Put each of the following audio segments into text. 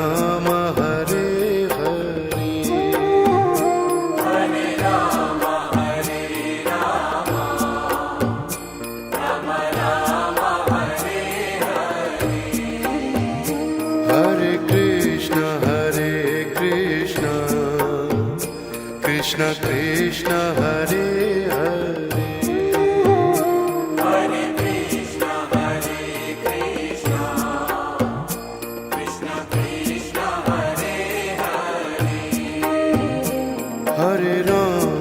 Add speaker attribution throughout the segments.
Speaker 1: Ram Hare Hare,
Speaker 2: Hare Ram Hare Ram, Ram Ram Hare Hare,
Speaker 1: Hare Krishna Krishna Krishna Hare Hare,
Speaker 2: Hare Krishna Krishna Krishna Hare Hare,
Speaker 1: Hare Ram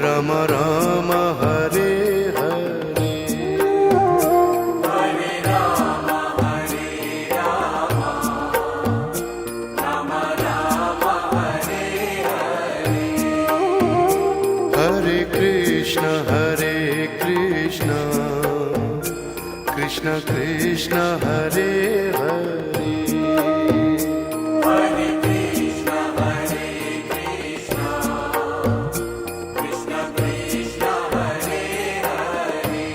Speaker 1: Ram Ram Hare Hare,
Speaker 2: Hare Ram Ram Ram Hare Hare,
Speaker 1: Hare Krishna Krishna Krishna Hare Hare,
Speaker 2: Hare Krishna Krishna Krishna Hare Hare,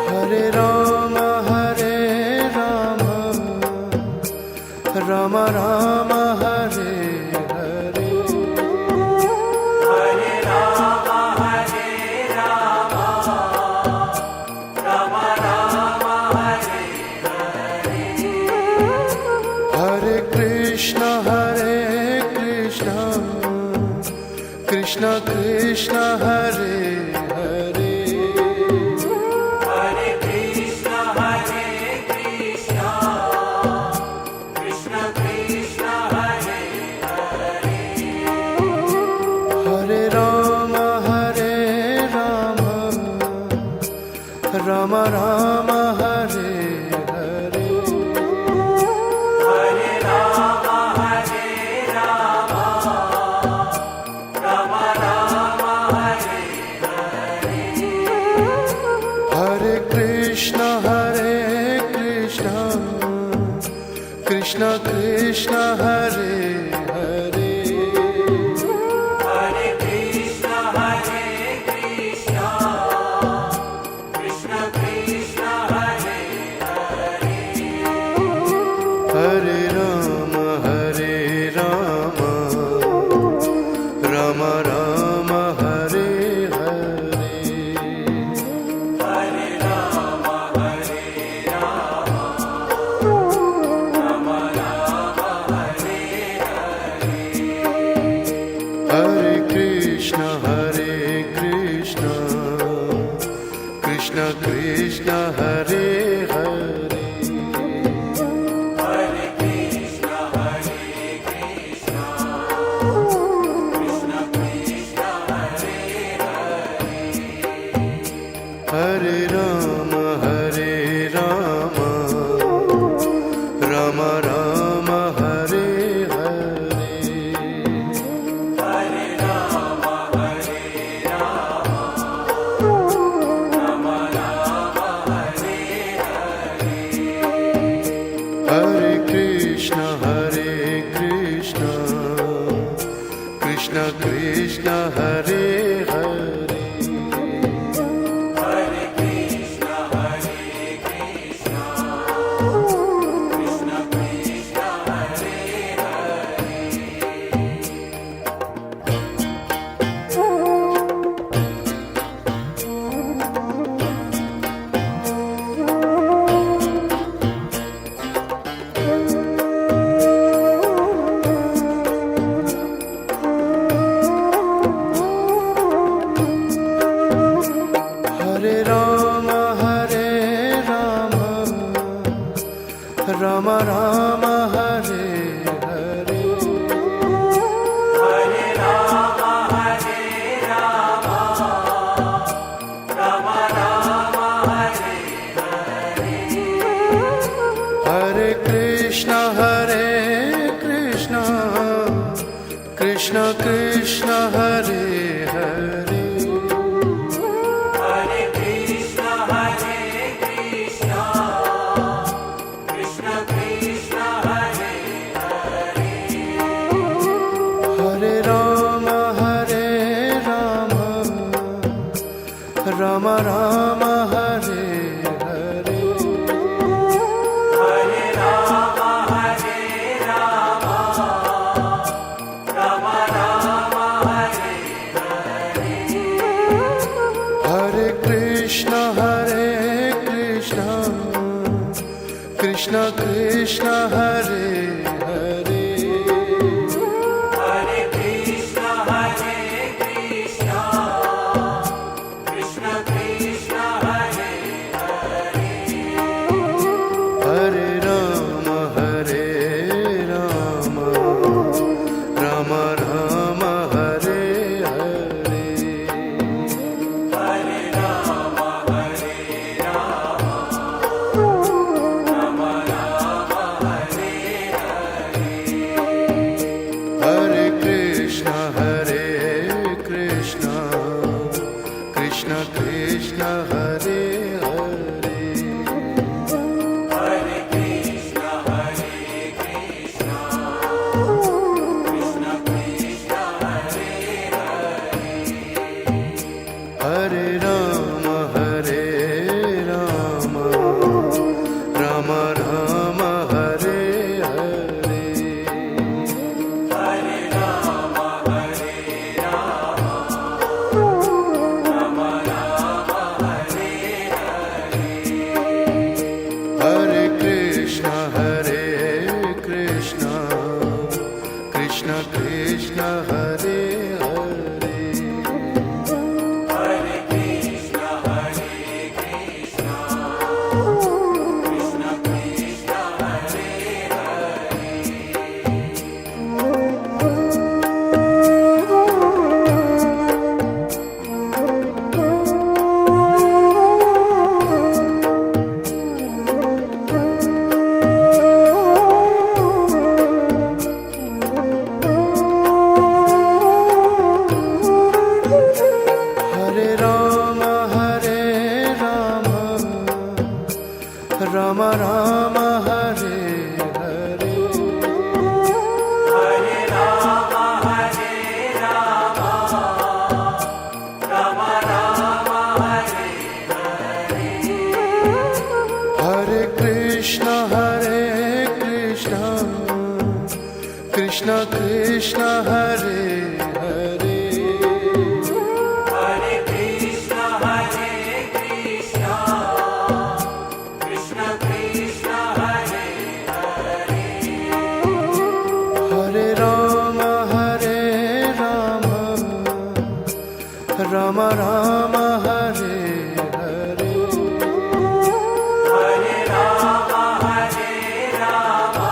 Speaker 1: Hare Ram Ram Ram Hare Hare,
Speaker 2: Hare Ram Ram Ram Hare Hare,
Speaker 1: Hare Krishna Krishna Krishna Hare Hare,
Speaker 2: Hare Krishna Krishna Krishna Hare Hare,
Speaker 1: Hare Ram Ram Ram Hare Hare,
Speaker 2: Hare Ram Ram Ram Hare Hare,
Speaker 1: Hare Krishna Krishna Krishna Hare Hare,
Speaker 2: Hare Krishna Krishna Krishna Hare Hare,
Speaker 1: Hare Ram Ram Ram Hare Hare,
Speaker 2: Hare Ram Ram Ram Hare Hare,
Speaker 1: Hare Krishna Krishna Krishna Hare Hare,
Speaker 2: Hare Krishna Krishna Krishna Hare Hare,
Speaker 1: Hare Ram Ram Ram Hare Hare,
Speaker 2: Hare Ram Ram Ram Hare Hare,
Speaker 1: Hare Krishna Krishna Krishna Hare Hare,
Speaker 2: Hare Krishna Krishna Krishna Hare Hare,
Speaker 1: Hare Ram Ram Ram Hare Hare,
Speaker 2: Hare Ram Ram Ram Hare Hare,
Speaker 1: Hare Krishna Krishna Krishna Hare Hare, Rama Rama Hare Hare
Speaker 2: Hare Rama, Hare Rama, Rama Rama, Hare Hare.
Speaker 1: Hare Krishna Krishna Krishna Hare Hare
Speaker 2: Hare Krishna, Hare Krishna, Krishna Krishna, Hare Hare.
Speaker 1: Hare Rama Rama Rama Hare Hare
Speaker 2: Hare Rama, Hare Rama, Rama Rama, Hare Hare.
Speaker 1: Hare Krishna Krishna Krishna Hare Hare
Speaker 2: Hare Krishna, Hare Krishna, Krishna Krishna, Hare Hare.
Speaker 1: Hare Rama Rama Rama Hare Hare
Speaker 2: Hare Rama, Hare Rama, Rama Rama, Hare Hare.
Speaker 1: Hare Krishna Krishna Krishna Hare Hare
Speaker 2: Hare Krishna, Hare Krishna, Krishna Krishna, Hare Hare.
Speaker 1: Hare Rama Rama Rama Hare Hare
Speaker 2: Hare Rama, Hare Rama, Rama Rama, Hare Hare.
Speaker 1: Hare Krishna Krishna Krishna Hare Hare
Speaker 2: Hare Krishna, Hare Krishna, Krishna Krishna, Hare Hare.
Speaker 1: Hare Rama Rama Rama Hare Hare
Speaker 2: Hare Rama, Hare Rama,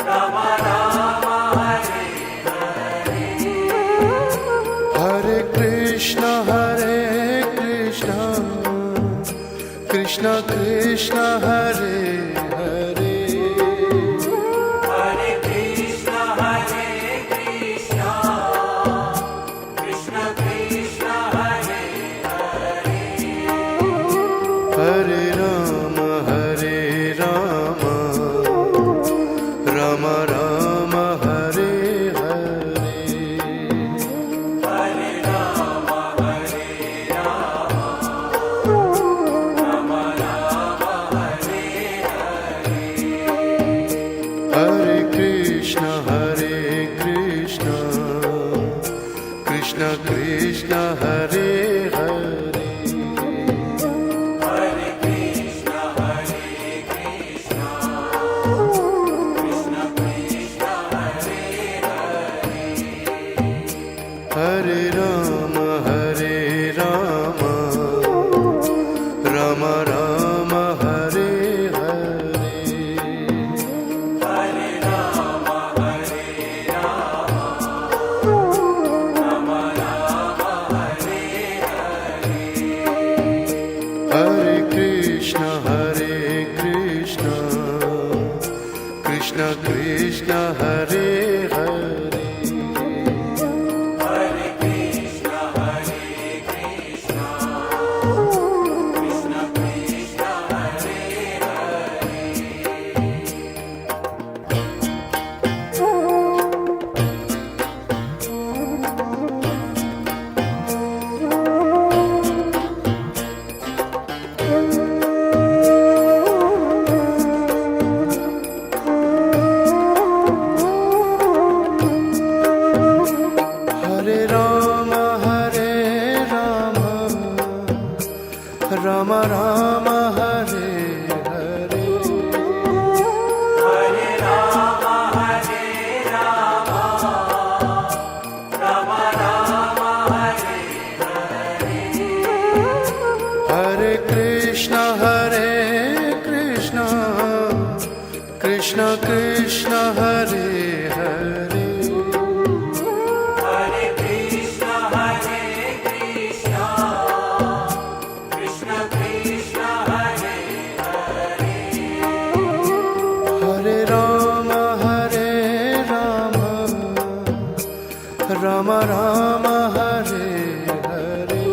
Speaker 2: Rama Rama, Hare Hare.
Speaker 1: Hare Krishna Krishna Krishna Hare Hare
Speaker 2: Hare Krishna, Hare Krishna, Krishna Krishna, Hare Hare.
Speaker 1: Hare Rama Rama Rama Hare Hare
Speaker 2: Hare Rama, Hare Rama, Rama Rama, Hare Hare.
Speaker 1: Hare Krishna Krishna Krishna Hare Hare
Speaker 2: Hare Krishna, Hare Krishna, Krishna Krishna, Hare Hare.
Speaker 1: Hare Rama Rama Rama Hare Hare
Speaker 2: Hare Rama, Hare Rama, Rama Rama, Hare
Speaker 1: Rama Rama Hare Hare
Speaker 2: Hare Rama, Hare Rama, Rama Rama, Hare
Speaker 1: Hare Krishna Krishna Krishna Hare Hare
Speaker 2: Hare Krishna, Hare Krishna, Krishna Krishna, Hare
Speaker 1: Hare Rama Rama Rama Hare Hare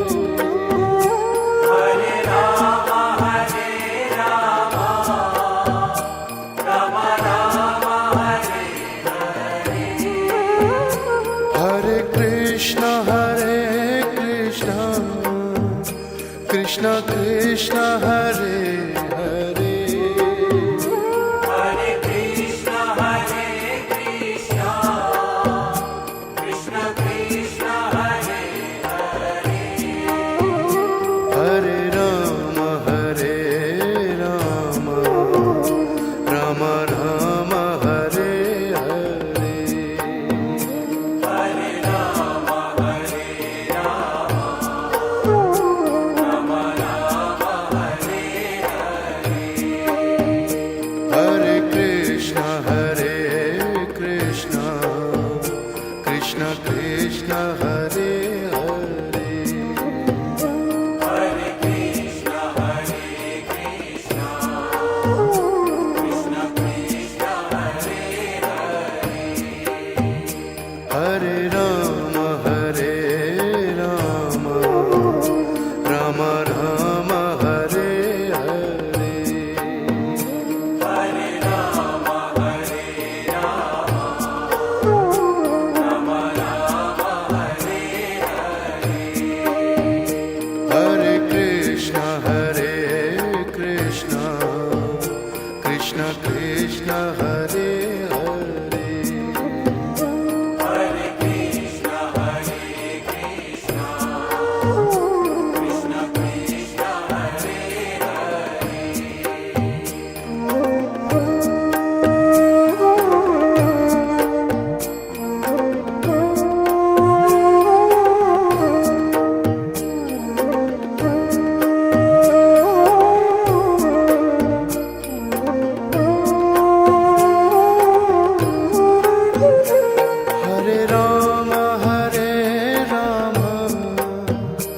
Speaker 2: Hare Rama, Hare Rama, Rama Rama, Hare
Speaker 1: Hare Krishna Krishna Krishna Hare Hare
Speaker 2: Hare Krishna, Hare Krishna, Krishna Krishna, Hare
Speaker 1: Hare Rama Rama Rama Hare Hare
Speaker 2: Hare Rama, Hare Rama, Rama Rama, Hare
Speaker 1: Hare Krishna Krishna Krishna Hare Hare
Speaker 2: Hare Krishna, Hare Krishna, Krishna Krishna, Hare
Speaker 1: Hare Rama Rama Rama Hare Hare
Speaker 2: Hare Rama, Hare Rama, Rama Rama, Hare
Speaker 1: Hare Krishna Krishna Krishna Hare Hare
Speaker 2: Hare Krishna, Hare Krishna, Krishna Krishna, Hare
Speaker 1: Hare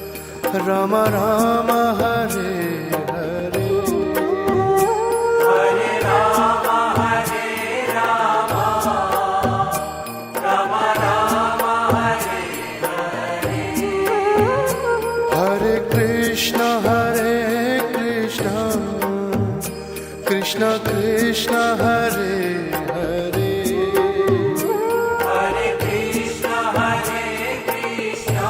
Speaker 1: Rama Rama Rama Hare Hare
Speaker 2: Hare Rama, Hare Rama, Rama Rama, Hare
Speaker 1: Hare Krishna Krishna Hare Hare
Speaker 2: Hare Krishna, Hare Krishna,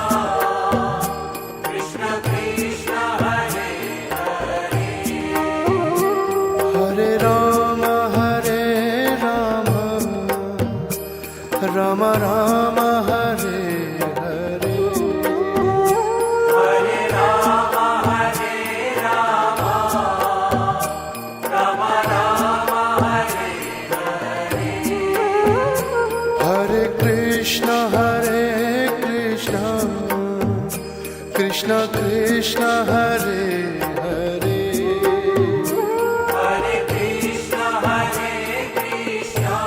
Speaker 2: Krishna Krishna, Hare
Speaker 1: Hare Rama Rama Rama Hare Hare
Speaker 2: Hare Rama, Hare Rama, Rama Rama, Hare
Speaker 1: Hare Krishna Krishna Hare Hare
Speaker 2: Hare Krishna, Hare Krishna,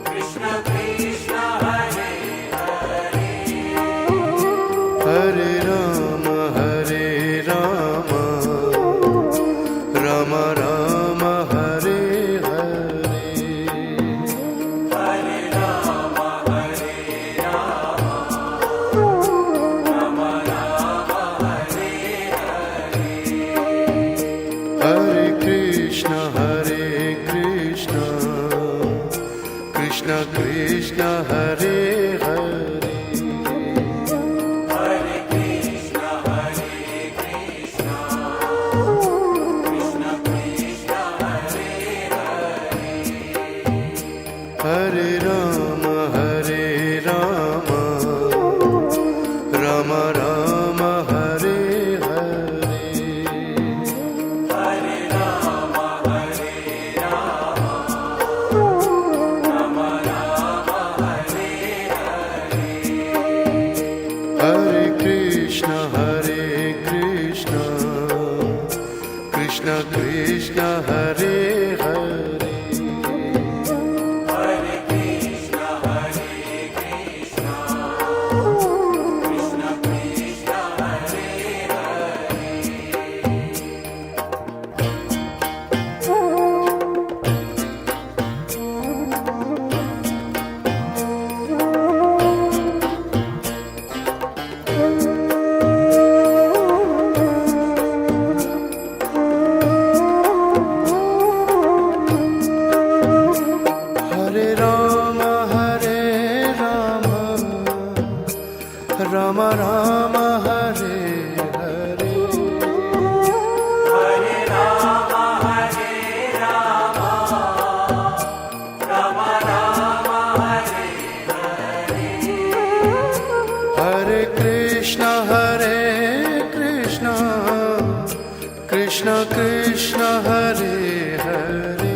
Speaker 2: Krishna Krishna, Hare
Speaker 1: Hare Rama Rama Rama Hare Hare
Speaker 2: Hare Rama, Hare Rama, Rama Rama, Hare
Speaker 1: Hare Krishna Krishna Krishna Hare Hare
Speaker 2: Hare Krishna, Hare Krishna, Krishna Krishna, Hare
Speaker 1: Hare Rama Rama Rama Hare Hare Krishna Hare Krishna Krishna Krishna Hare Hare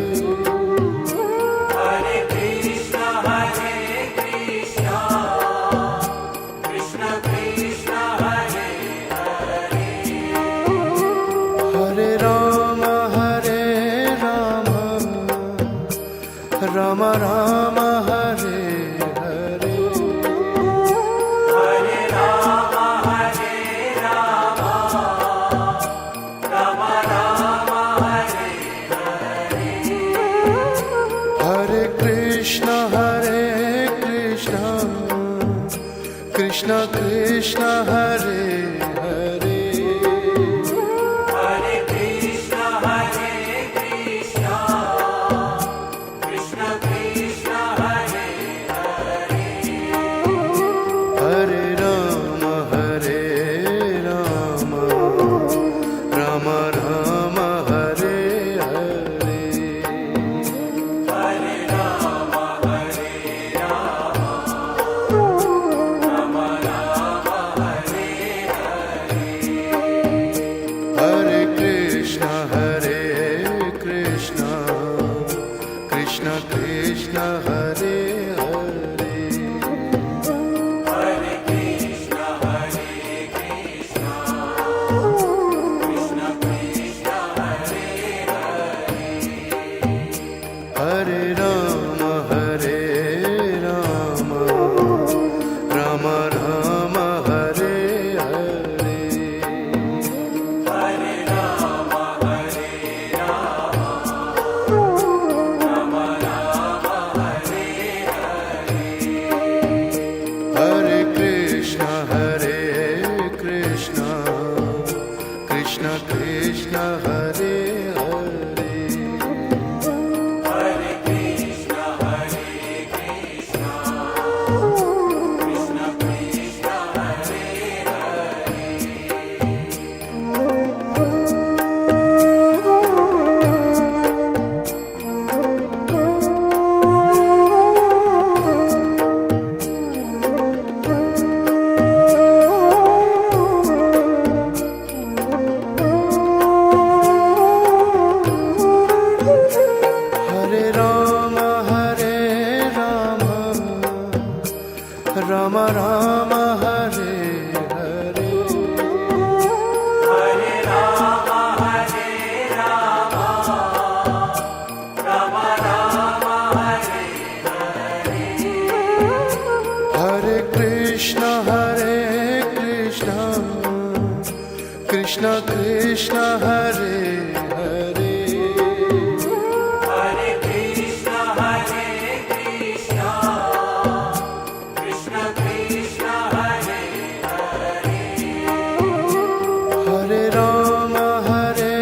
Speaker 2: Hare Krishna, Hare Krishna, Krishna Krishna, Hare Hare.
Speaker 1: Hare Rama Hare Rama Rama Rama Hare Hare
Speaker 2: Hare Rama, Hare Rama, Rama Rama, Hare Hare.
Speaker 1: Hare Krishna Hare Krishna Krishna Krishna Hare Hare
Speaker 2: Hare Krishna, Hare Krishna, Krishna Krishna, Hare Hare.
Speaker 1: Hare Rama Hare Rama Rama Rama Hare Hare
Speaker 2: Hare Rama, Hare Rama, Rama Rama, Hare Hare.
Speaker 1: Hare Krishna Hare Krishna Krishna Krishna Hare Hare
Speaker 2: Hare Krishna, Hare Krishna, Krishna Krishna, Hare Hare.
Speaker 1: Hare Rama Hare Rama Rama Rama Hare Hare
Speaker 2: Hare Rama, Hare Rama, Rama Rama, Hare Hare.
Speaker 1: Hare Krishna Hare Krishna Krishna Krishna Hare Hare
Speaker 2: Hare Krishna, Hare Krishna, Krishna Krishna, Hare
Speaker 1: Hare Rama Hare Rama Rama Rama Hare Hare
Speaker 2: Hare Rama, Hare Rama, Rama Rama, Hare Hare.
Speaker 1: Hare Krishna Hare Krishna Krishna Krishna Hare Hare
Speaker 2: Hare Krishna, Hare Krishna, Krishna Krishna, Hare Hare.
Speaker 1: Hare Rama Hare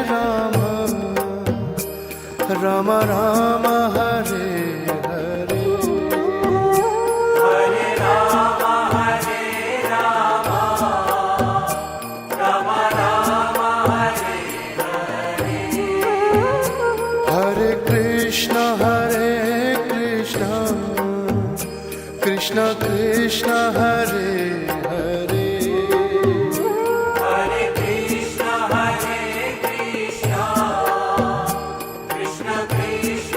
Speaker 1: Rama Rama Rama Hare Hare
Speaker 2: Hare Rama, Hare Rama, Rama Rama, Hare Hare.
Speaker 1: Hare Krishna Hare Krishna Krishna Krishna Hare Hare
Speaker 2: Hare Krishna, Hare Krishna, Krishna Krishna,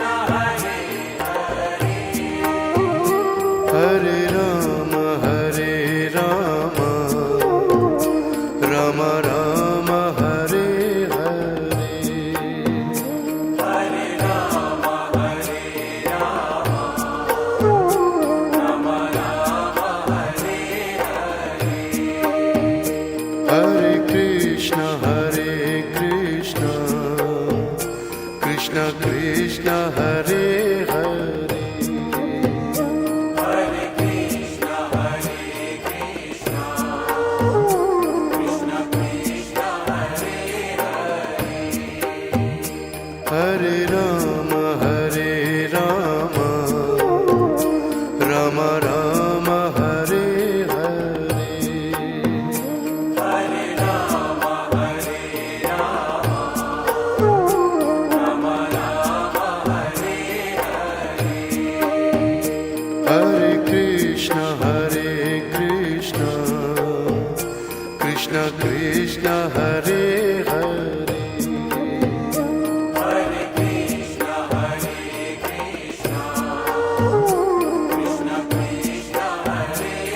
Speaker 1: Krishna Krishna Hare Hare
Speaker 2: Hare Krishna, Hare Krishna, Krishna Krishna, Hare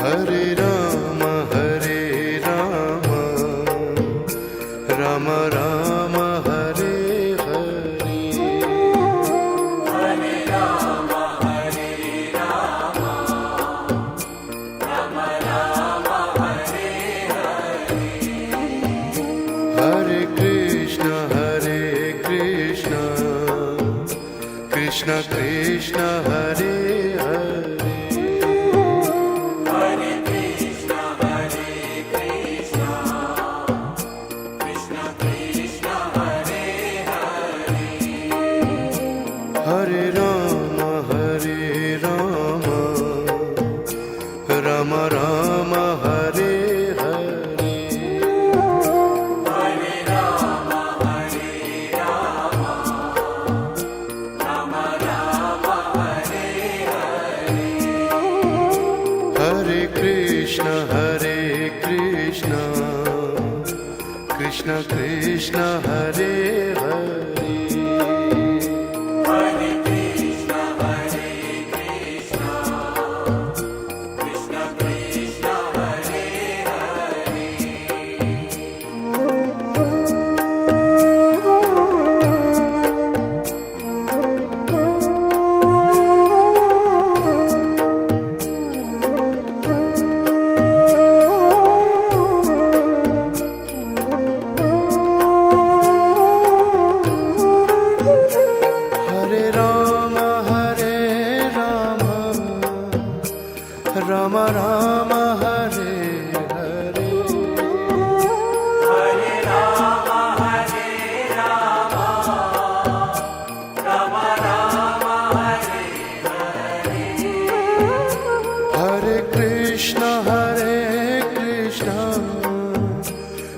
Speaker 1: Hare Rama Hare Rama Rama Rama Hare Hare
Speaker 2: Hare Rama, Hare Rama, Rama Rama, Hare
Speaker 1: Hare Krishna Krishna Krishna Hare Hare
Speaker 2: Hare Krishna, Hare Krishna, Krishna Krishna, Hare
Speaker 1: Hare Rama Rama Rama Hare Hare
Speaker 2: Hare Rama, Hare Rama, Rama Rama, Hare
Speaker 1: Hare Krishna Krishna Krishna Hare Hare
Speaker 2: Hare Krishna, Hare Krishna, Krishna Krishna, Hare
Speaker 1: Hare Rama Rama Rama Hare Hare
Speaker 2: Hare Rama, Hare Rama, Rama Rama, Hare
Speaker 1: Hare Krishna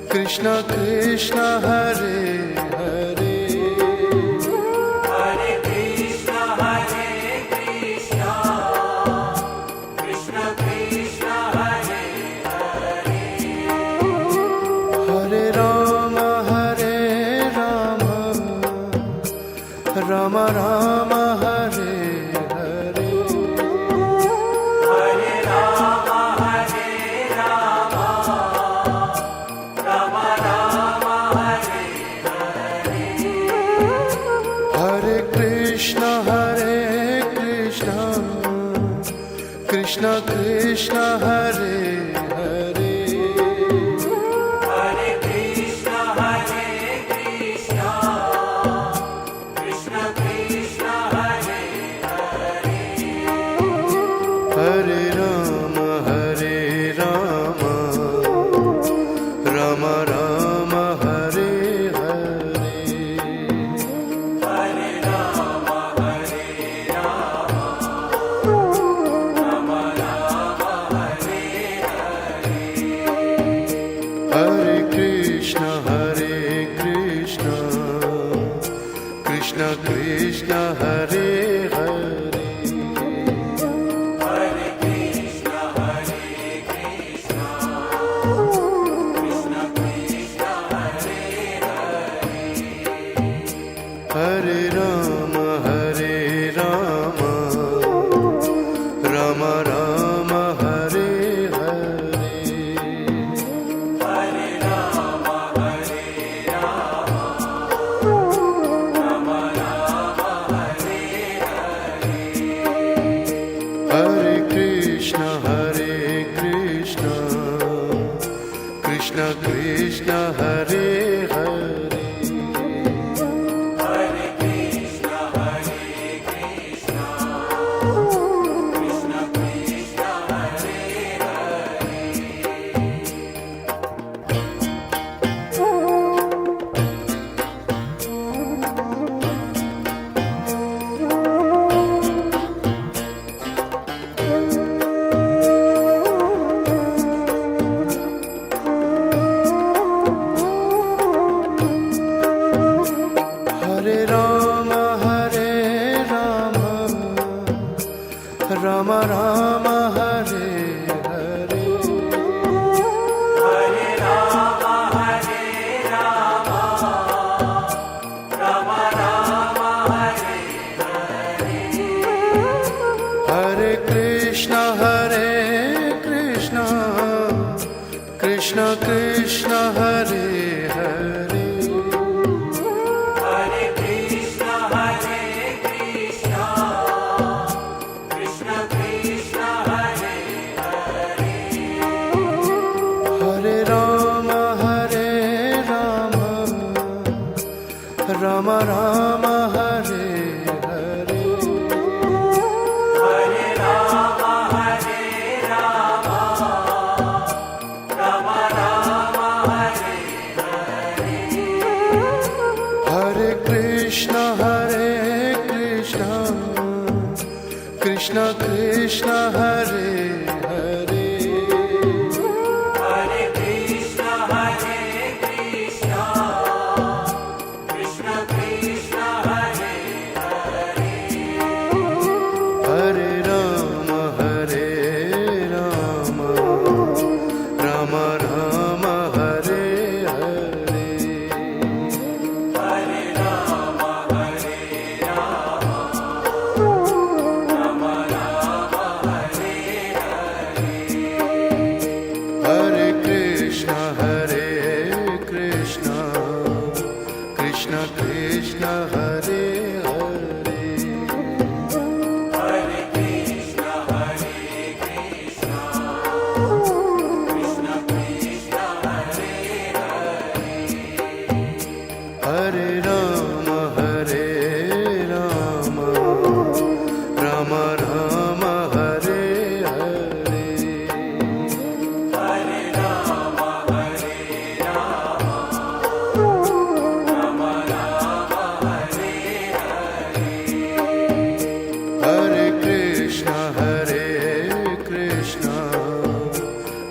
Speaker 1: Krishna Krishna Hare Hare
Speaker 2: Hare Krishna, Hare Krishna, Krishna Krishna, Hare
Speaker 1: Hare Rama Rama Rama Hare Hare
Speaker 2: Hare Rama, Hare Rama, Rama Rama, Hare
Speaker 1: Hare Krishna Krishna Hare Hare
Speaker 2: Hare Krishna, Hare Krishna, Krishna Krishna, Hare
Speaker 1: Hare Rama Rama Rama Hare Hare
Speaker 2: Hare Rama, Hare Rama, Rama Rama, Hare
Speaker 1: Hare Krishna Krishna Krishna Hare Hare
Speaker 2: Hare Krishna, Hare Krishna, Krishna Krishna, Hare
Speaker 1: Hare Rama Rama Rama Hare Hare
Speaker 2: Hare
Speaker 1: Krishna Krishna Hare Hare
Speaker 2: Hare Krishna, Hare Krishna, Krishna Krishna, Hare
Speaker 1: Hare Ram Ram Ram Hare Hare
Speaker 2: Hare Rama, Hare Rama, Rama Rama, Hare
Speaker 1: Hare Krishna Krishna Krishna Hare Hare
Speaker 2: Hare Krishna, Hare Krishna, Krishna Krishna, Hare
Speaker 1: Hare Ram Ram Ram Hare Hare
Speaker 2: Hare Rama, Hare Rama, Rama Rama, Hare
Speaker 1: Hare Krishna Krishna Krishna Hare Hare
Speaker 2: Hare Krishna, Hare Krishna, Krishna Krishna, Hare
Speaker 1: Hare Ram Ram Ram Hare Hare
Speaker 2: Hare Rama, Hare Rama, Rama Rama, Hare
Speaker 1: Hare Krishna Krishna Krishna Hare Hare
Speaker 2: Hare Krishna, Hare Krishna, Krishna Krishna, Hare
Speaker 1: Hare Ram Ram Ram Hare Hare
Speaker 2: Hare Rama, Hare Rama, Rama Rama, Hare
Speaker 1: Hare Krishna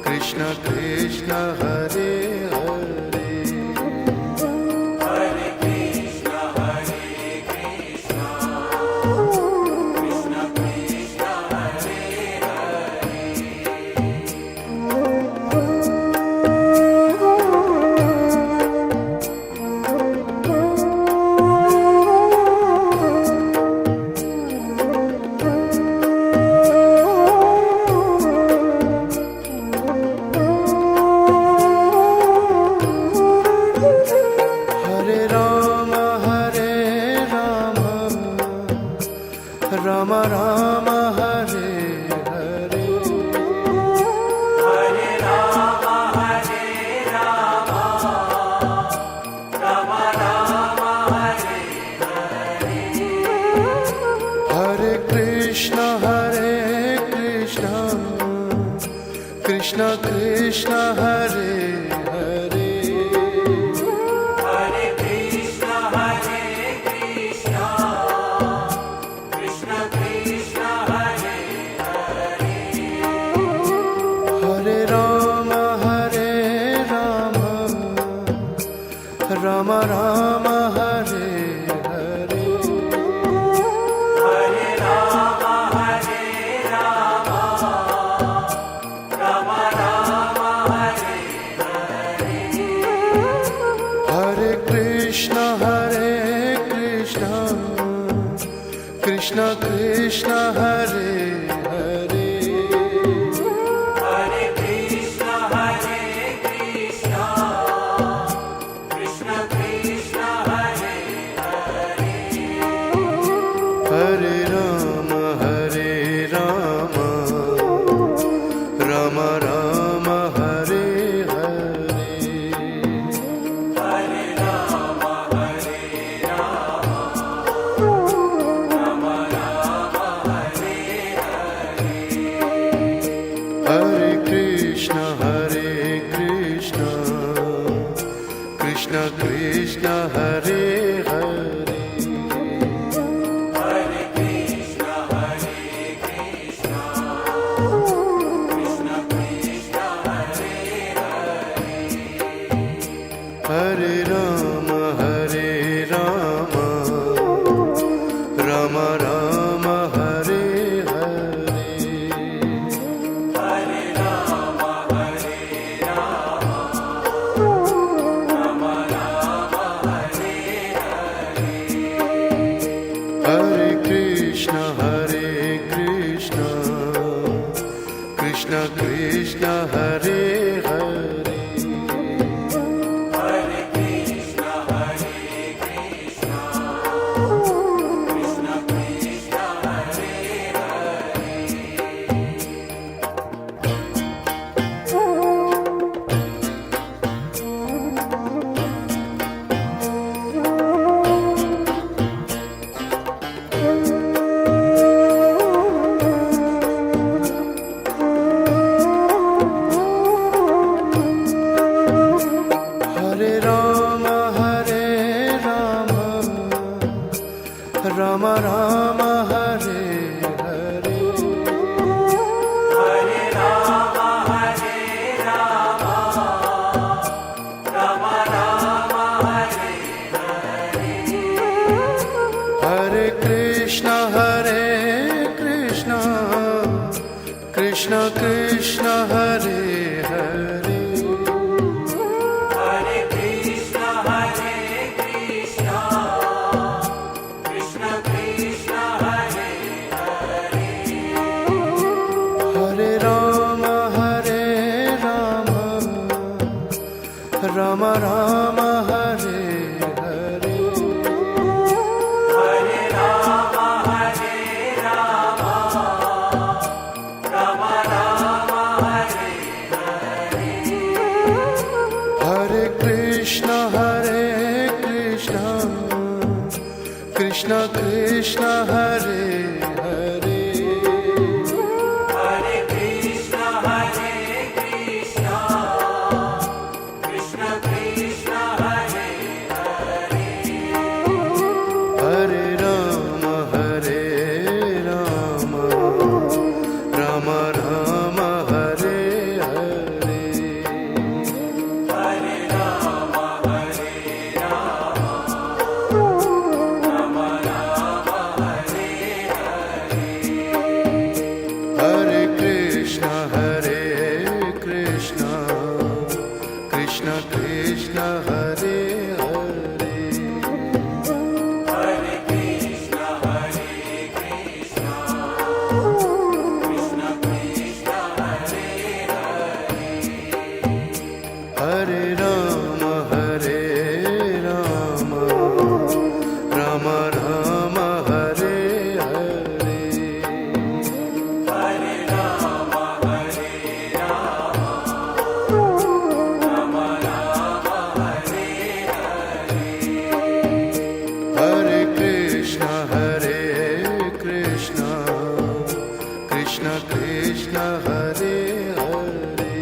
Speaker 1: Krishna Krishna Hare Hare
Speaker 2: Hare Krishna, Hare Krishna, Krishna Krishna, Hare
Speaker 1: Hare Ram Ram Ram Hare Hare
Speaker 2: Hare Rama, Hare Rama, Rama Rama, Hare
Speaker 1: Hare Krishna Krishna Krishna Hare Hare
Speaker 2: Hare Krishna, Hare Krishna, Krishna Krishna, Hare
Speaker 1: Hare Ram Ram Ram Hare Hare
Speaker 2: Hare Rama, Hare Rama, Rama Rama, Hare
Speaker 1: Hare Krishna Krishna Krishna Hare Hare
Speaker 2: Hare Krishna, Hare Krishna, Krishna Krishna, Hare
Speaker 1: Hare Ram Ram Ram Hare Hare Hare Hare Hare Ram Ram Ram Hare Hare
Speaker 2: Hare Ram Hare Ram Ram Ram Hare
Speaker 1: Hare Krishna Krishna Krishna Hare Hare
Speaker 2: Hare Krishna Krishna Krishna Hare
Speaker 1: Hare Ram Ram Ram Hare Hare
Speaker 2: Hare Ram Hare Ram Ram Ram Hare
Speaker 1: Hare Krishna Krishna Krishna Hare Hare
Speaker 2: Hare Krishna Krishna Krishna Hare
Speaker 1: Hare Ram Ram Ram Hare Hare
Speaker 2: Hare Ram Hare Ram Ram Ram Hare
Speaker 1: Hare Krishna Krishna Krishna Hare Hare
Speaker 2: Hare Krishna Krishna Krishna Hare
Speaker 1: Hare Ram Ram Ram Hare Hare
Speaker 2: Hare Ram Hare Ram Ram Ram Hare
Speaker 1: Hare Krishna Krishna Krishna Hare Hare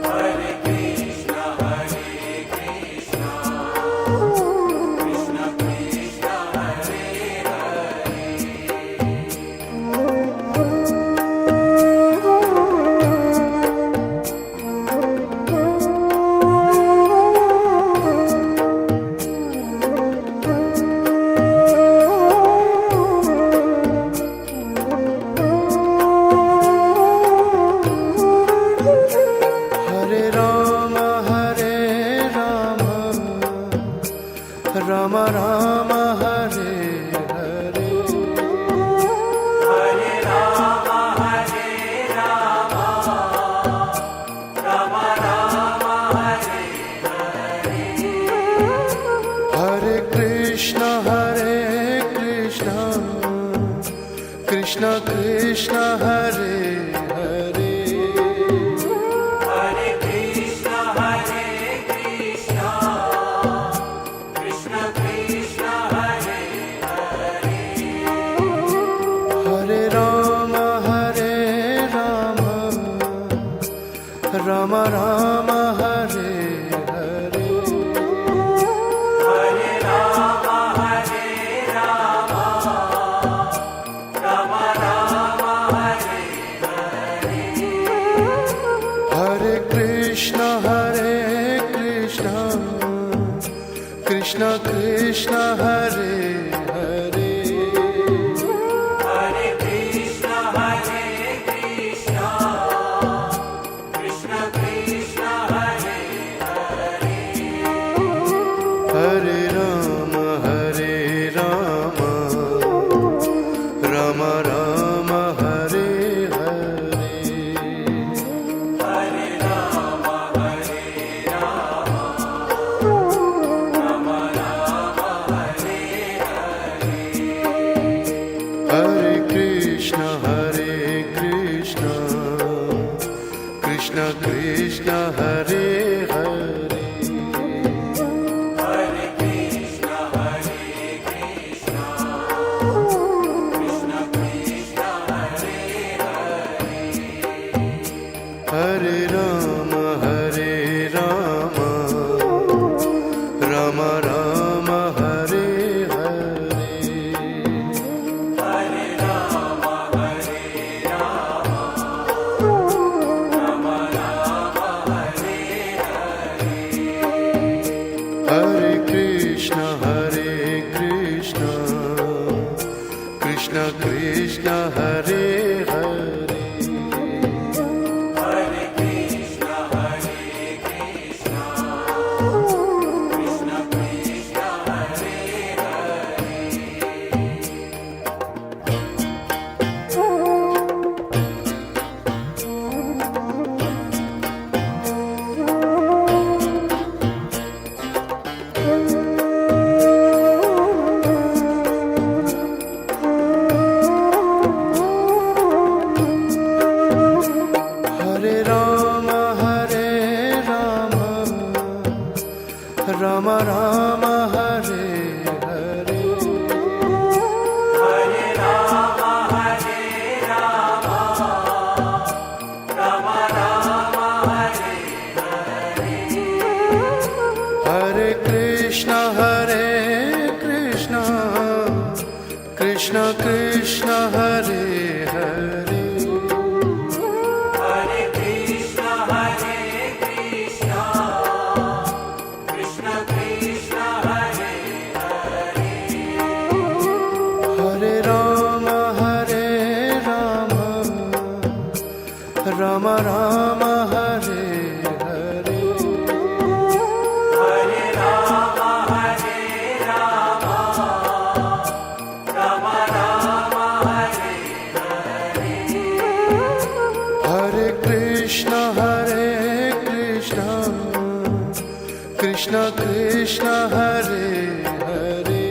Speaker 2: Hare Krishna Krishna Krishna Hare
Speaker 1: Hare Ram Ram Ram Hare Hare
Speaker 2: Hare Ram Hare Ram Ram Ram Hare
Speaker 1: Hare Krishna Krishna Krishna Hare Hare
Speaker 2: Hare Krishna Krishna Krishna Hare
Speaker 1: Hare Ram Ram Ram Hare Hare
Speaker 2: Hare Ram Hare Ram Ram Ram Hare
Speaker 1: Hare Krishna Krishna Krishna Hare Hare
Speaker 2: Hare Krishna Krishna Krishna Hare
Speaker 1: Hare Ram Ram Ram Hare Hare Krishna Krishna Hare Hare
Speaker 2: Hare Krishna, Krishna Krishna, Hare Hare.
Speaker 1: Hare Rama Hare Rama Rama Rama Hare Hare
Speaker 2: Hare Rama, Hare Rama, Rama Rama, Hare Hare.
Speaker 1: Hare Krishna Krishna Krishna Hare Hare
Speaker 2: Hare Krishna, Krishna Krishna, Hare
Speaker 1: Hare Rama Hare Rama Rama Rama Hare Hare
Speaker 2: Hare Rama, Hare Rama, Rama Rama, Hare Hare.
Speaker 1: Hare Krishna Krishna Krishna Hare Hare
Speaker 2: Hare Krishna, Krishna Krishna, Hare Hare.
Speaker 1: Hare Rama Rama Rama Hare Hare
Speaker 2: Hare Rama, Hare Rama, Rama Rama, Hare Hare.
Speaker 1: Hare Krishna Krishna Krishna Hare Hare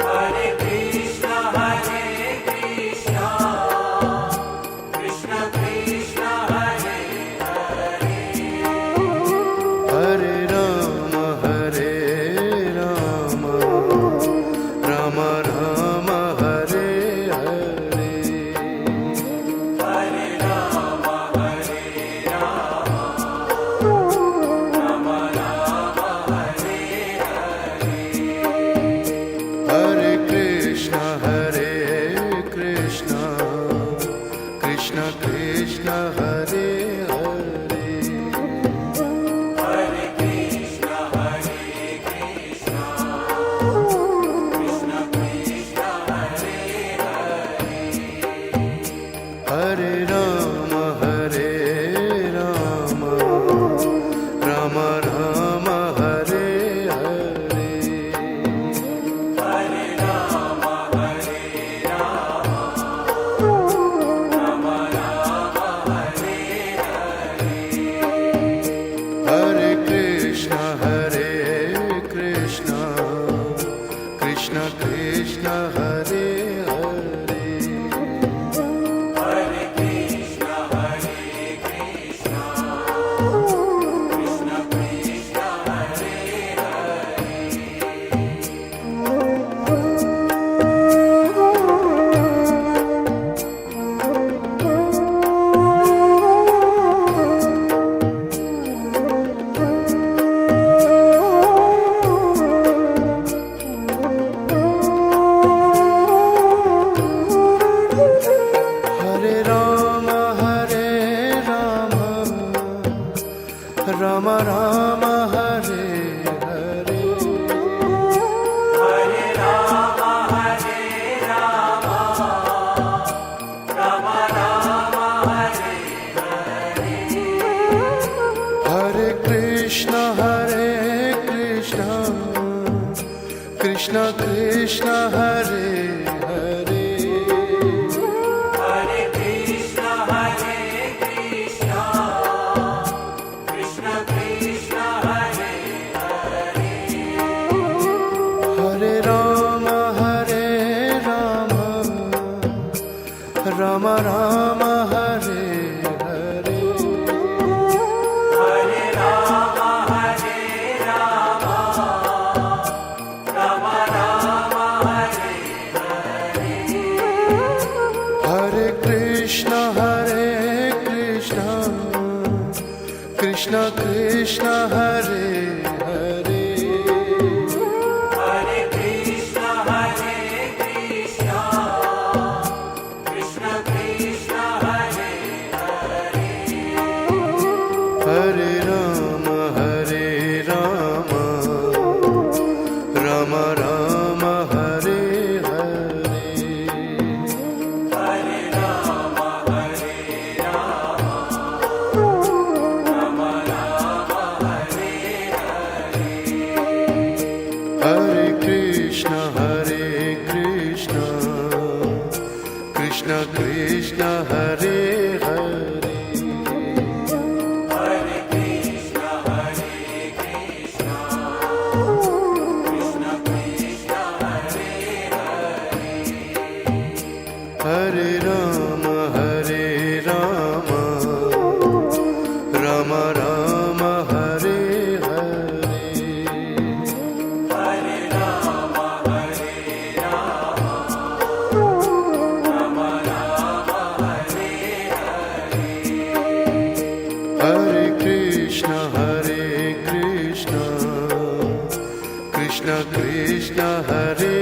Speaker 2: Hare Krishna, Krishna Krishna, Hare Hare.
Speaker 1: Hare Rama Rama Rama Hare Hare
Speaker 2: Hare Rama, Hare Rama, Rama Rama, Hare Hare.
Speaker 1: Hare Krishna Krishna Krishna Hare Hare
Speaker 2: Hare Krishna, Krishna Krishna, Hare Hare.
Speaker 1: Hare Rama Rama Rama Hare Hare
Speaker 2: Hare Rama, Hare Rama, Rama Rama, Hare Hare.
Speaker 1: Hare Krishna Krishna Krishna Hare Hare
Speaker 2: Hare Krishna, Krishna Krishna Krishna, Hare
Speaker 1: Hare Rama Rama Rama Hare Hare
Speaker 2: Hare Rama, Hare Rama, Rama Rama, Hare Hare.
Speaker 1: Hare Krishna Krishna Krishna Hare Hare
Speaker 2: Hare Krishna, Krishna Krishna Krishna, Hare Hare.
Speaker 1: Hare Rama Rama Rama Hare Hare Krishna Krishna Hare Hare
Speaker 2: Hare Krishna, Krishna Krishna, Hare Hare,
Speaker 1: Hare Ram Ram Ram Hare Hare
Speaker 2: Hare Rama, Hare Rama, Rama Rama, Hare Hare,
Speaker 1: Hare Krishna Krishna Krishna Hare Hare
Speaker 2: Hare Krishna, Krishna Krishna, Hare Hare,
Speaker 1: Hare Ram Ram Ram Hare Hare
Speaker 2: Hare Rama, Hare Rama, Rama Rama, Hare Hare,
Speaker 1: Hare Krishna Krishna Krishna Hare